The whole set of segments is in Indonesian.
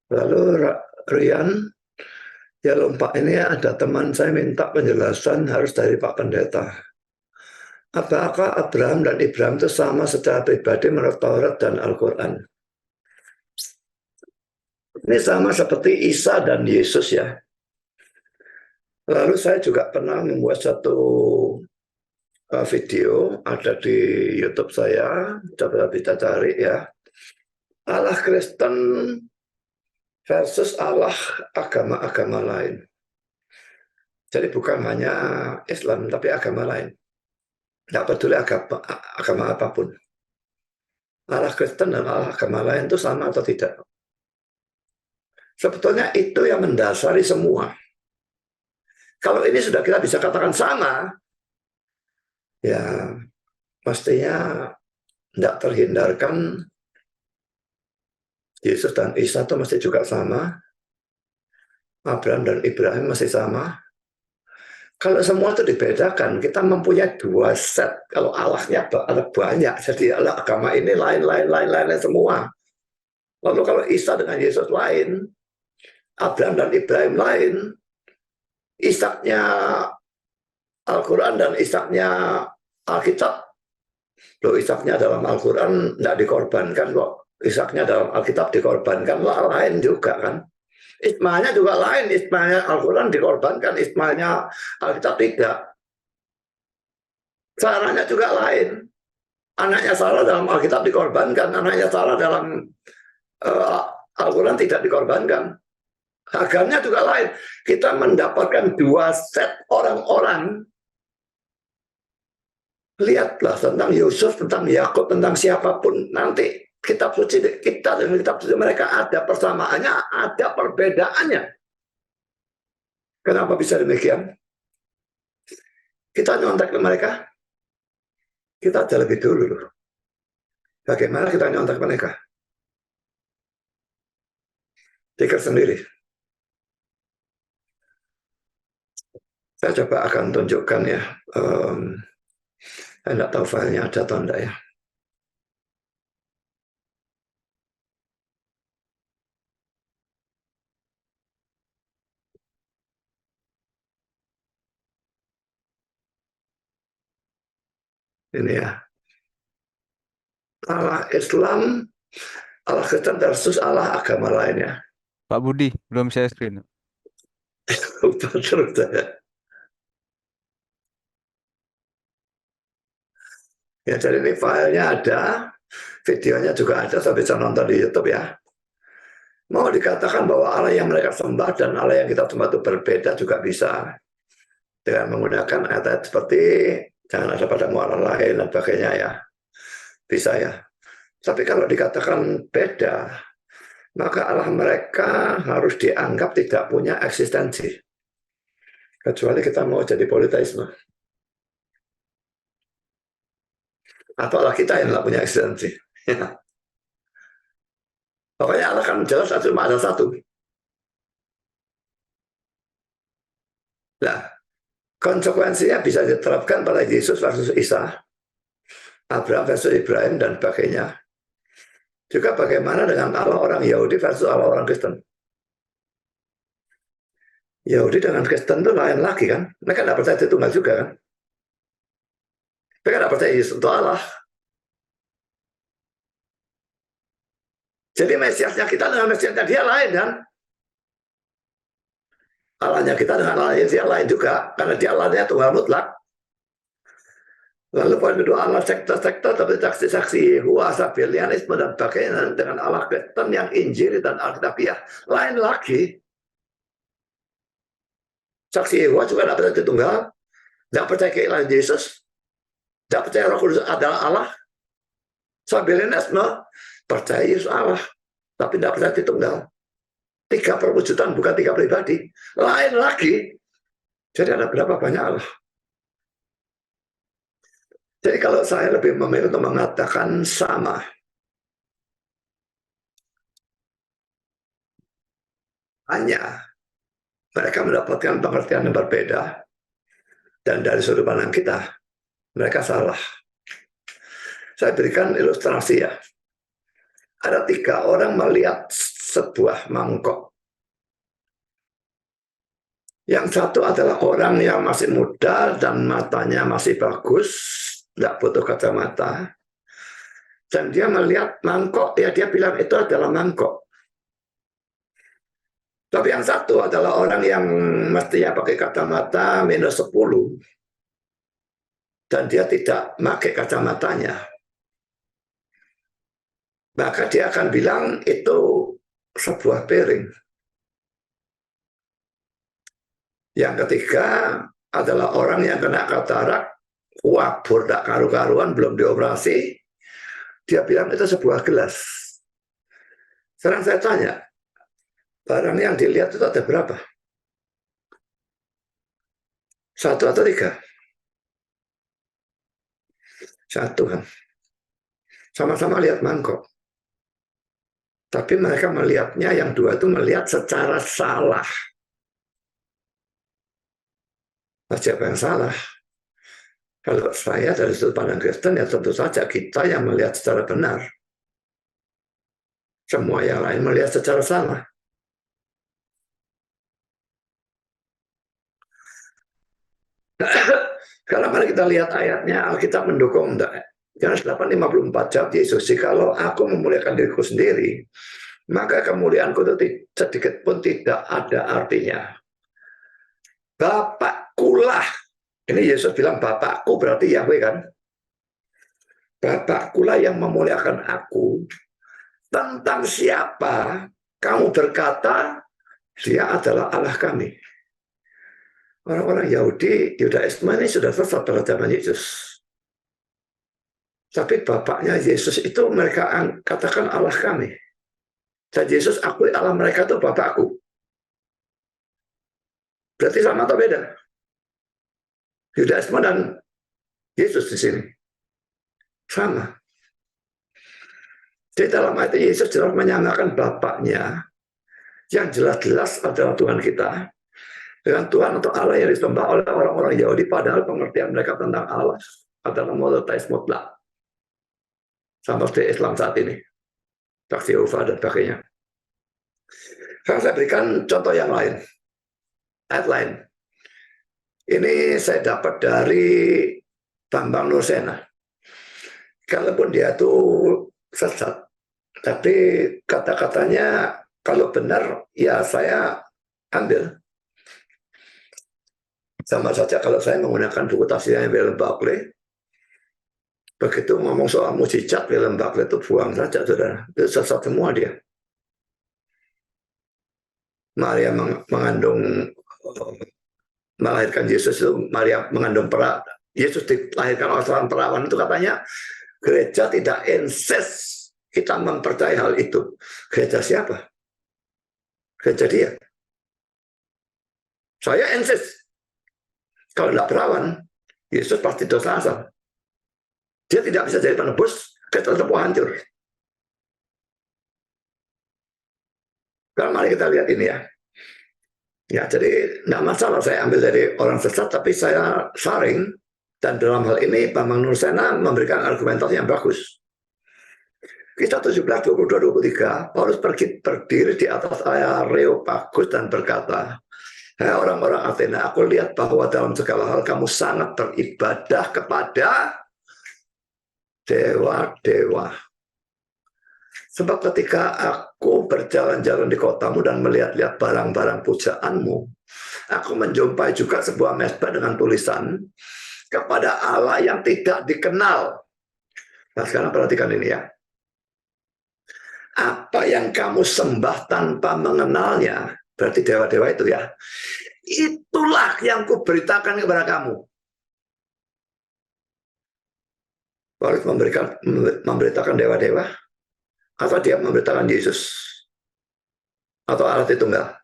Lalu Rian, ya lupa ini ada teman saya minta penjelasan harus dari Pak Pendeta. Apakah Abraham dan Ibrahim itu sama secara pribadi menurut Taurat dan Al-Quran? Ini sama seperti Isa dan Yesus ya. Lalu saya juga pernah membuat satu video, ada di YouTube saya, coba kita cari ya. Allah Kristen versus Allah agama-agama lain. Jadi bukan hanya Islam, tapi agama lain. Tidak peduli agama apapun. Allah Kristen dan Allah agama lain itu sama atau tidak. Sebetulnya itu yang mendasari semua. Kalau ini sudah kita bisa katakan sama, ya pastinya tidak terhindarkan Yesus dan Isa itu masih juga sama. Abraham dan Ibrahim masih sama. Kalau semua itu dibedakan, kita mempunyai dua set. Kalau Allahnya ada banyak, jadi Allah agama ini lain semua. Lalu kalau Isa dengan Yesus lain, Abraham dan Ibrahim lain, Ishaknya Al-Quran dan Ishaknya Alkitab. Loh, Ishaknya dalam Al-Quran tidak dikorbankan kok. Ishaknya dalam Alkitab dikorbankan, lain juga kan. Ismailnya juga lain, Ismailnya Al-Quran dikorbankan, Ismailnya Alkitab tidak. Sarahnya juga lain. Anaknya Sarah dalam Alkitab dikorbankan, anaknya Sarah dalam Al-Quran tidak dikorbankan. Agamanya juga lain. Kita mendapatkan dua set orang-orang. Lihatlah tentang Yusuf, tentang Yakub, tentang siapapun. Nanti kitab suci kita dan kitab suci mereka ada persamaannya, ada perbedaannya. Kenapa bisa demikian? Kita nyontek ke mereka. Kita aja lebih dulu loh. Bagaimana kita nyontek mereka? Pikir sendiri. Saya coba akan tunjukkan ya. Saya tidak tahu filenya ada atau tidak ya. Ini ya. Allah Islam, Allah Kristen versus Allah agama lainnya. Pak Budi, belum share screen. Terus saya. Ya, jadi ini filenya ada, videonya juga ada, saya bisa nonton di YouTube ya. Mau dikatakan bahwa Allah yang mereka sembah dan Allah yang kita sembah itu berbeda juga bisa. Dengan menggunakan ayat-ayat seperti jangan ada padamu Allah lain dan sebagainya ya. Bisa ya. Tapi kalau dikatakan beda, maka Allah mereka harus dianggap tidak punya eksistensi. Kecuali kita mau jadi politeisme. Atau Allah kita yang nggak punya eksistensi. Ya. Pokoknya Allah kan jelas cuma ada satu. Nah, konsekuensinya bisa diterapkan pada Yesus versus Isa, Abraham versus Ibrahim, dan sebagainya. Juga bagaimana dengan Allah orang Yahudi versus Allah orang Kristen. Yahudi dengan Kristen itu lain lagi kan. Mereka tidak percaya itu Tunggal juga kan. Mereka tidak percaya Yesus itu Allah. Jadi Mesiasnya kita dengan Mesiasnya dia lain kan. Allahnya kita dengan Allahnya dia lain juga. Karena dia Allahnya Tuhan mutlak. Lalu poin kedua, Allah sektor-sektor seperti saksi-saksi Yehova, Sabelianisme dan sebagainya dengan Allah Kristen yang Injil dan Alkitabiah lain lagi. Saksi Yehova juga tidak percaya Tunggal, tidak percaya keilahian Yesus, tidak percaya Roh Kudus adalah Allah. Sabelianisme percaya Yesus Allah, tapi tidak percaya Tunggal. Tiga perwujudan bukan tiga pribadi, lain lagi. Jadi ada berapa banyak Allah? Jadi kalau saya lebih memilih untuk mengatakan sama. Hanya mereka mendapatkan pengertian yang berbeda. Dan dari sudut pandang kita, mereka salah. Saya berikan ilustrasi ya. Ada tiga orang melihat sebuah mangkok. Yang satu adalah orang yang masih muda dan matanya masih bagus, tidak butuh kacamata. Dan dia melihat mangkok, ya dia bilang itu adalah mangkok. Tapi yang satu adalah orang yang mestinya pakai kacamata -10. Dan dia tidak pakai kacamatanya. Maka dia akan bilang itu sebuah piring. Yang ketiga adalah orang yang kena katarak, wabur tak karu-karuan, belum dioperasi. Dia bilang itu sebuah gelas. Sekarang saya tanya, barang yang dilihat itu ada berapa? 1 atau 3? 1 kan. Sama-sama lihat mangkok. Tapi mereka melihatnya, yang 2 itu melihat secara salah. Nah, siapa yang salah? Kalau saya dari sudut pandang Kristen, ya tentu saja kita yang melihat secara benar. Semua yang lain melihat secara salah. Kalau mari kita lihat ayatnya, Alkitab mendukung enggak? Yohanes 8:54, jawab Yesus, "Jikalau aku memuliakan diriku sendiri, maka kemuliaanku itu sedikit pun tidak ada artinya. Bapakkulah," ini Yesus bilang Bapakku, berarti Yahweh kan? "Bapakkulah yang memuliakan aku. Tentang siapa kamu berkata, dia adalah Allah kami." Orang-orang Yahudi, Yudaisme ini sudah sesat pada zaman Yesus. Tapi bapaknya Yesus itu mereka katakan Allah kami. Dan Yesus akui Allah mereka itu Bapakku. Berarti sama atau beda? Yudaisme dan Yesus di sini sama. Di dalam ayat Yesus jelas menyamakan Bapaknya, yang jelas-jelas adalah Tuhan kita, dengan Tuhan atau Allah yang disembah oleh orang-orang Yahudi, padahal pengertian mereka tentang Allah adalah monoteis mutlak. Sama seperti Islam saat ini, saksi Yehova dan sebagainya. Sekarang saya berikan contoh yang lain, ayat lain. Ini saya dapat dari Bambang Nursena. Kalaupun dia tuh sesat, tapi kata-katanya kalau benar, ya saya ambil. Sama saja kalau saya menggunakan buku tafsirnya William Barclay, begitu ngomong soal mujizat, William Barclay itu buang saja, saudara. Itu sesat semua dia. Maria mengandung, melahirkan Yesus itu, Maria mengandung Yesus dilahirkan oleh seorang perawan, itu katanya gereja tidak inses kita mempercayai hal itu. Gereja siapa? Gereja dia. Saya insis. Kalau tidak perawan, Yesus pasti dosa asal. Dia tidak bisa jadi penebus, kita tetap hancur. Kalau mari kita lihat ini ya. Ya, jadi tidak masalah saya ambil dari orang sesat, tapi saya saring, dan dalam hal ini Bambang Nursena memberikan argumentasi yang bagus. Kisah 17, 22, 23, Paulus berdiri di atas Areopagus dan berkata, "Hai orang-orang Athena, aku lihat bahwa dalam segala hal kamu sangat beribadah kepada dewa-dewa. Sebab ketika aku berjalan-jalan di kotamu dan melihat-lihat barang-barang pujaanmu, aku menjumpai juga sebuah mezbah dengan tulisan, kepada Allah yang tidak dikenal." Nah, sekarang perhatikan ini ya. Apa yang kamu sembah tanpa mengenalnya, berarti dewa-dewa itu ya, itulah yang kuberitakan kepada kamu. Paulus memberitakan dewa-dewa, atau dia memberitakan Yesus, atau Allah Tritunggal?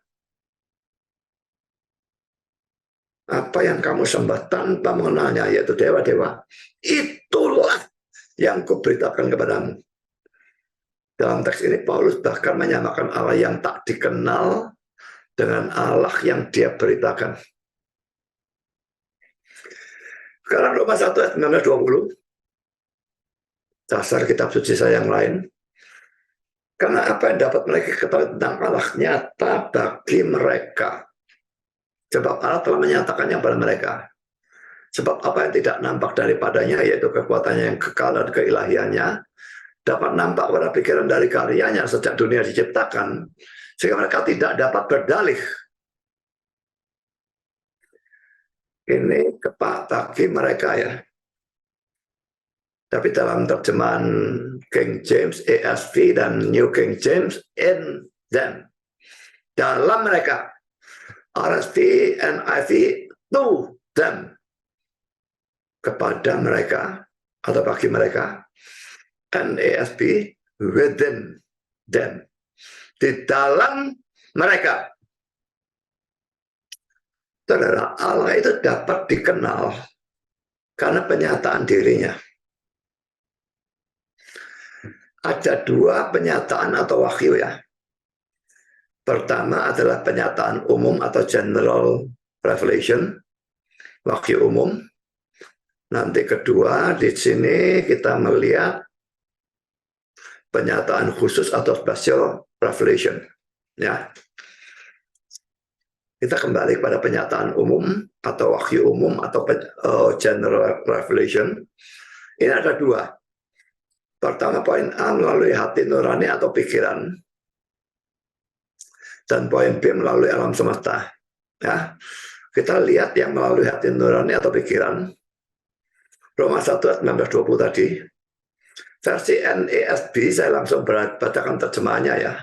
Apa yang kamu sembah tanpa mengenalnya, yaitu dewa-dewa, itulah yang kuberitakan kepadamu. Dalam teks ini Paulus bahkan menyamakan Allah yang tak dikenal dengan Allah yang dia beritakan. Sekarang Roma 1 ayat 19-20, dasar kitab suci saya yang lain. Karena apa yang dapat mereka ketahui tentang Allah nyata bagi mereka. Sebab Allah telah menyatakannya pada mereka. Sebab apa yang tidak nampak daripadanya, yaitu kekuatannya yang kekal dan keilahiannya, dapat nampak pada pikiran dari karyanya sejak dunia diciptakan, sehingga mereka tidak dapat berdalih. Ini bagi mereka ya. Tapi dalam terjemahan King James, ESV, dan New King James, in them. Dalam mereka. RSV, NIV, to them. Kepada mereka, atau bagi mereka. NASB, within them. Di dalam mereka. Saudara, Allah itu dapat dikenal karena penyataan dirinya. Ada dua penyataan atau wahyu ya. Pertama adalah penyataan umum atau general revelation, wahyu umum. Nanti kedua di sini kita melihat penyataan khusus atau special revelation. Ya. Kita kembali pada penyataan umum atau wahyu umum atau general revelation. Ini ada dua. Pertama poin A melalui hati nurani atau pikiran. Dan poin B melalui alam semesta. Ya. Kita lihat yang melalui hati nurani atau pikiran. Roma 1 ayat 19-20 tadi. Versi NASB saya langsung bacakan terjemahannya ya.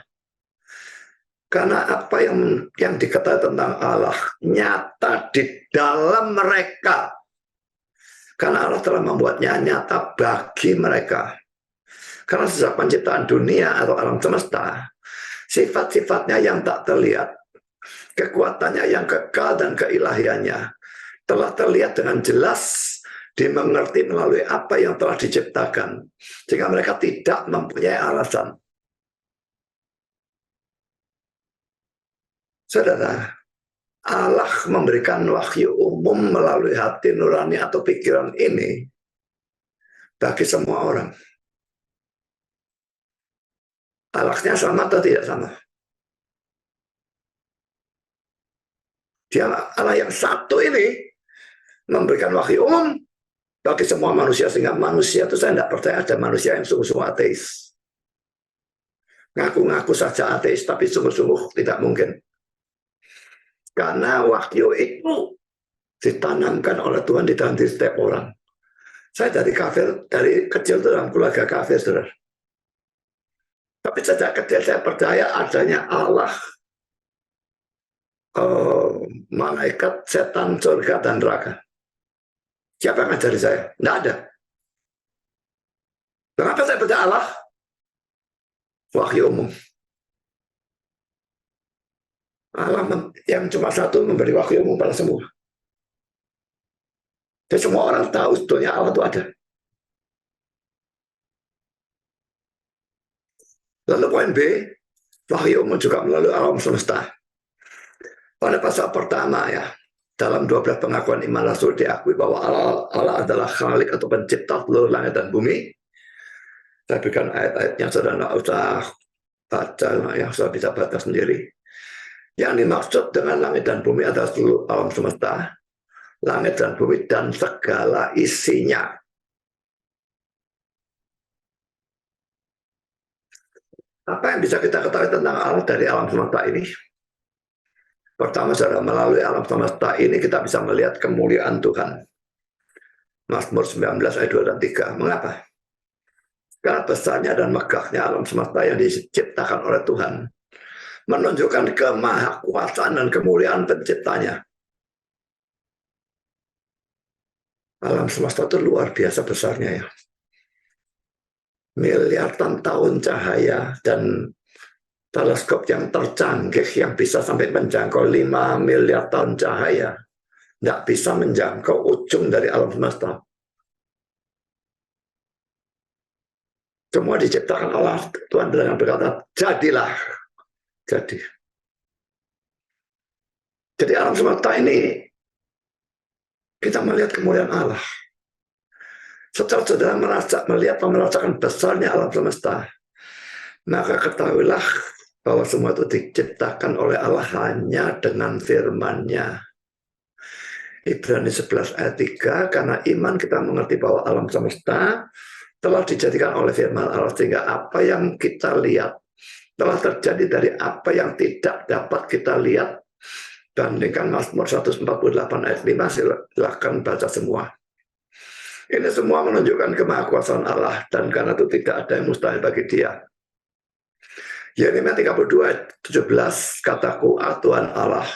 Karena apa yang diketahui tentang Allah nyata di dalam mereka. Karena Allah telah membuatnya nyata bagi mereka. Karena sejak penciptaan dunia atau alam semesta, sifat-sifatnya yang tak terlihat, kekuatannya yang kekal dan keilahiannya, telah terlihat dengan jelas, dimengerti melalui apa yang telah diciptakan. Sehingga mereka tidak mempunyai alasan. Saudara, Allah memberikan wahyu umum melalui hati nurani atau pikiran ini bagi semua orang. Allahnya sama atau tidak sama? Dia Allah yang satu ini memberikan wahyu umum bagi semua manusia, sehingga manusia itu saya tidak percaya ada manusia yang sungguh-sungguh ateis. Ngaku-ngaku saja ateis, tapi sungguh-sungguh tidak mungkin. Karena wahyu itu ditanamkan oleh Tuhan di dalam diri setiap orang. Saya dari kafir, dari kecil itu dalam keluarga kafir, saudara. Tapi sejak kecil saya percaya adanya Allah, malaikat, setan, surga, dan neraka. Siapa yang ngajari saya? Tidak ada. Kenapa saya percaya Allah? Wahyu umum. Allah yang cuma satu memberi wahyu umum pada semua. Dan semua orang tahu sebetulnya Allah itu ada. Lalu poin B, wahyu umum juga melalui alam semesta. Pada pasal pertama ya, dalam 12 pengakuan iman Rasul diakui bahwa Allah adalah Khalik atau pencipta seluruh langit dan bumi. Saya berikan ayat-ayatnya, saudara nggak usah baca, yang sudah bisa baca sendiri. Yang dimaksud dengan langit dan bumi adalah seluruh alam semesta, langit dan bumi dan segala isinya. Apa yang bisa kita ketahui tentang Allah dari alam semesta ini? Pertama, saudara, melalui alam semesta ini kita bisa melihat kemuliaan Tuhan. Mazmur 19 ayat 2 dan 3. Mengapa? Karena besarnya dan megahnya alam semesta yang diciptakan oleh Tuhan menunjukkan kemahakuasaan dan kemuliaan penciptanya. Alam semesta itu luar biasa besarnya ya. Miliaran tahun cahaya dan teleskop yang tercanggih yang bisa sampai menjangkau 5 miliar tahun cahaya tidak bisa menjangkau ujung dari alam semesta. Semua diciptakan Allah, Tuhan dengan berkata, jadilah. Jadi alam semesta ini kita melihat kemuliaan Allah. Setelah saudara melihat dan merasakan besarnya alam semesta, Maka ketahuilah bahwa semua itu diciptakan oleh Allah hanya dengan firman-Nya. Ibrani 11 ayat 3, karena iman kita mengerti bahwa alam semesta telah dijadikan oleh firman Allah, sehingga apa yang kita lihat telah terjadi dari apa yang tidak dapat kita lihat. Bandingkan Mazmur 148 ayat 5, silahkan baca semua. Ini semua menunjukkan kemahakuasaan Allah, dan karena itu tidak ada yang mustahil bagi Dia. Yeremia 32 ayat 17, kataku, Tuhan Allah,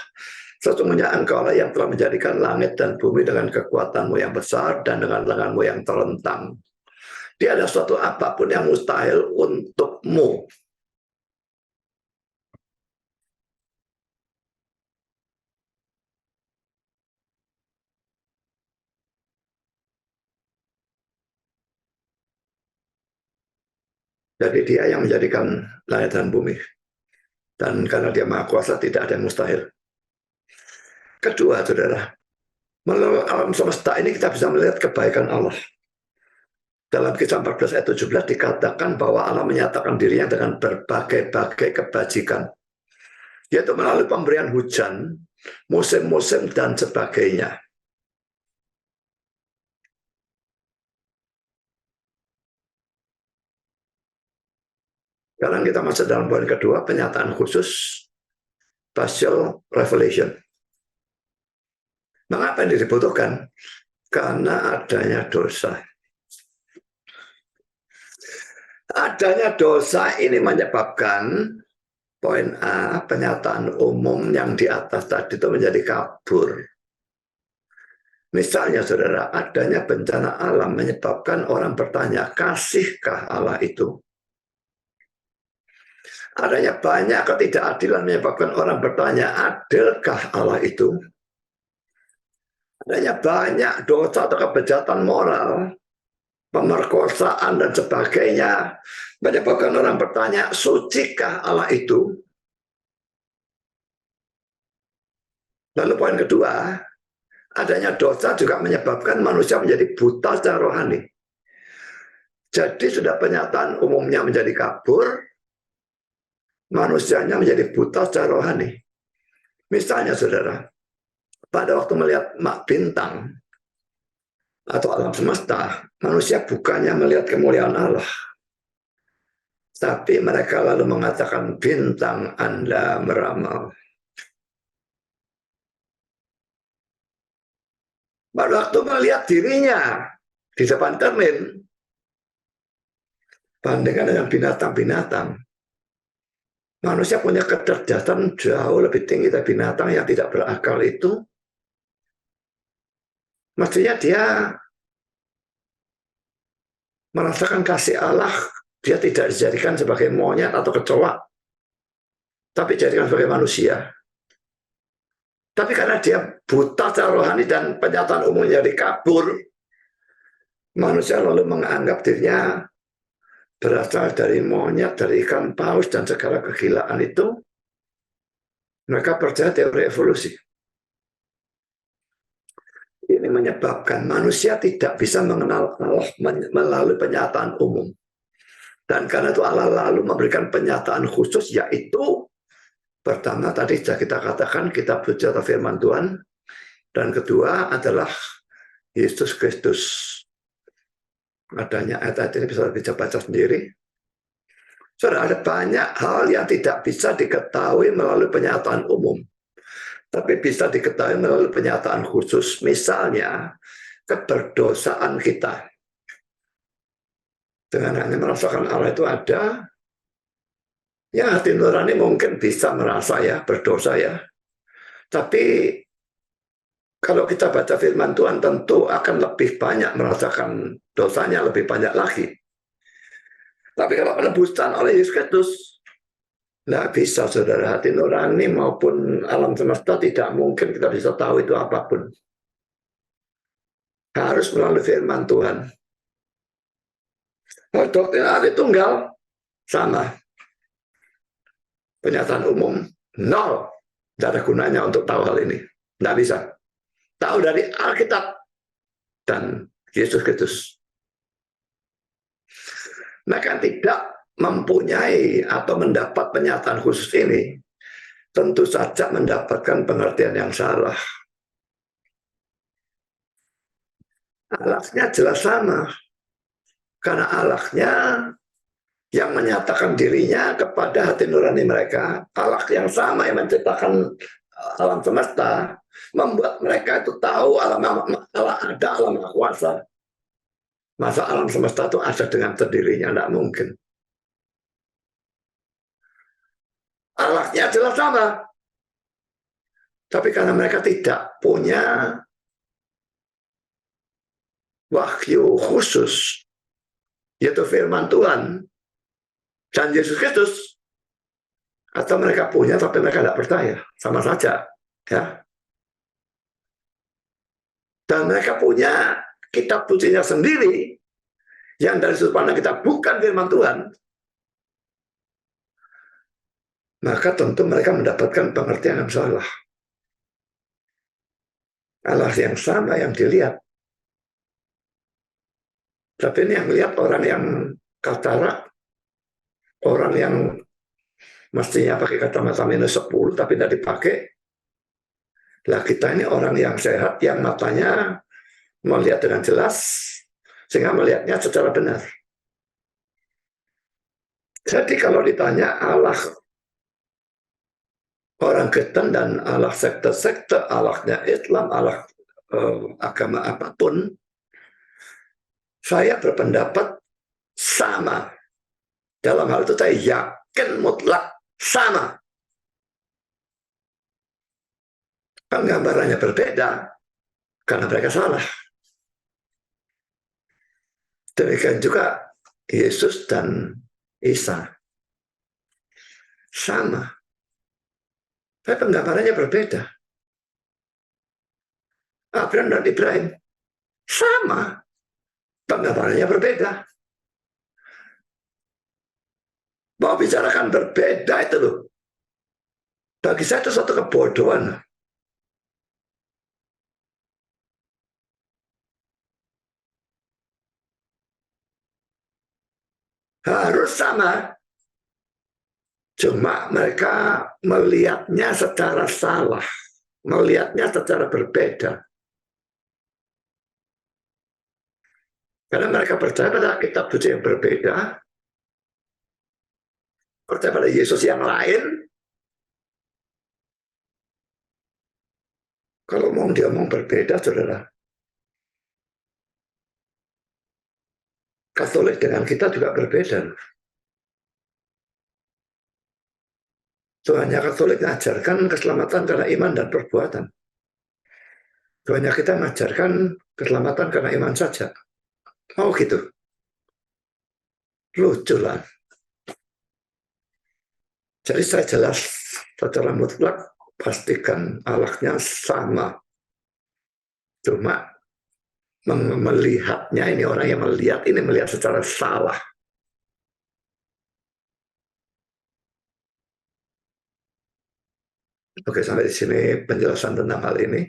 sesungguhnya Engkau lah yang telah menjadikan langit dan bumi dengan kekuatanmu yang besar dan dengan lenganmu yang terlentang. Tiada suatu apapun yang mustahil untukmu. Jadi Dia yang menjadikan langit dan bumi. Dan karena Dia Maha Kuasa, tidak ada yang mustahil. Kedua, saudara, melalui alam semesta ini kita bisa melihat kebaikan Allah. Dalam Kisah 14 ayat 17 dikatakan bahwa Allah menyatakan dirinya dengan berbagai-bagai kebajikan, yaitu melalui pemberian hujan, musim-musim, dan sebagainya. Sekarang kita masuk dalam poin kedua, penyataan khusus, partial revelation. Mengapa ini dibutuhkan? Karena adanya dosa. Adanya dosa ini menyebabkan, poin A, penyataan umum yang di atas tadi itu menjadi kabur. Misalnya, saudara, adanya bencana alam menyebabkan orang bertanya, kasihkah Allah itu? Adanya banyak ketidakadilan menyebabkan orang bertanya, adilkah Allah itu? Adanya banyak dosa atau kejahatan moral, pemerkosaan dan sebagainya, menyebabkan orang bertanya, sucikah Allah itu? Lalu poin kedua, adanya dosa juga menyebabkan manusia menjadi buta secara rohani. Jadi sudah penyataan umumnya menjadi kabur, manusianya menjadi buta secara rohani. Misalnya, saudara, pada waktu melihat bintang atau alam semesta, manusia bukannya melihat kemuliaan Allah, tapi mereka lalu mengatakan, bintang Anda meramal. Pada waktu melihat dirinya di depan cermin, bandingkan dengan binatang-binatang, manusia punya kecerdasan jauh lebih tinggi dari binatang yang tidak berakal itu. Mestinya dia merasakan kasih Allah, dia tidak dijadikan sebagai monyet atau kecoa, tapi dijadikan sebagai manusia. Tapi karena dia buta secara rohani dan penyataan umumnya dikabur, manusia lalu menganggap dirinya berasal dari monyet, dari ikan paus, dan segala kegilaan itu. Mereka percaya teori evolusi. Ini menyebabkan manusia tidak bisa mengenal Allah melalui penyataan umum. Dan karena itu Allah lalu memberikan penyataan khusus, yaitu pertama tadi sudah kita katakan kitab suci atau firman Tuhan, dan kedua adalah Yesus Kristus. Adanya ayat ini bisa baca sendiri. Saudara, ada banyak hal yang tidak bisa diketahui melalui penyataan umum, tapi bisa diketahui melalui penyataan khusus. Misalnya, keberdosaan kita. Dengan hanya merasakan Allah itu ada, ya hati nurani mungkin bisa merasa ya, berdosa ya. Tapi kalau kita baca firman Tuhan tentu akan lebih banyak merasakan dosanya, lebih banyak lagi. Tapi kalau penebusan oleh Yesus Kristus, tidak bisa, saudara. Hati nurani maupun alam semesta tidak mungkin kita bisa tahu itu apapun. Harus melalui firman Tuhan. Doktrin Allah tunggal, sama. Penyataan umum, nol. Tidak ada gunanya untuk tahu hal ini. Tidak bisa. Tahu dari Alkitab dan Yesus Kristus. Maka tidak mempunyai atau mendapat penyataan khusus ini, tentu saja mendapatkan pengertian yang salah. Allahnya jelas sama, karena Allahnya yang menyatakan dirinya kepada hati nurani mereka, Allah yang sama yang menciptakan alam semesta, membuat mereka itu tahu Allah ada, Allah Maha Kuasa. Masa alam semesta itu ada dengan sendirinya? Tidak mungkin. Allahnya jelas sama, tapi karena mereka tidak punya wahyu khusus, yaitu firman Tuhan dan Yesus Kristus, atau mereka punya tapi mereka tidak percaya, sama saja, ya. Dan mereka punya kitab sucinya sendiri yang dari sudut pandang kita bukan firman Tuhan, maka tentu mereka mendapatkan pengertian yang salah. Allah yang sama yang dilihat, tapi ini yang lihat orang yang katarak, orang yang mestinya pakai kacamata minus 10 tapi tidak dipakai. Lah kita ini orang yang sehat, yang matanya melihat dengan jelas, sehingga melihatnya secara benar. Jadi kalau ditanya Allah orang Kristen dan Allah sekte-sekte, Allahnya Islam, Allah agama apapun, saya berpendapat sama. Dalam hal itu saya yakin mutlak sama. Penggambarannya berbeda karena mereka salah. Demikian juga Yesus dan Isa sama, tapi penggambarannya berbeda. Abraham dan Ibrahim sama, penggambarannya berbeda. Mau bicarakan berbeda itu loh, bagi saya itu suatu kebodohan. Harus sama, cuma mereka melihatnya secara salah, melihatnya secara berbeda. Karena mereka percaya pada kitab suci yang berbeda, percaya pada Yesus yang lain. Kalau mau dia ngomong berbeda, saudara, Katolik dengan kita juga berbeda. Soalnya Katolik mengajarkan keselamatan karena iman dan perbuatan. Soalnya kita mengajarkan keselamatan karena iman saja. Oh gitu. Lucu lah. Jadi saya jelas secara mutlak pastikan Allahnya sama. Cuma melihatnya, ini orang yang melihat ini melihat secara salah. Oke, sampai di sini penjelasan tentang hal ini.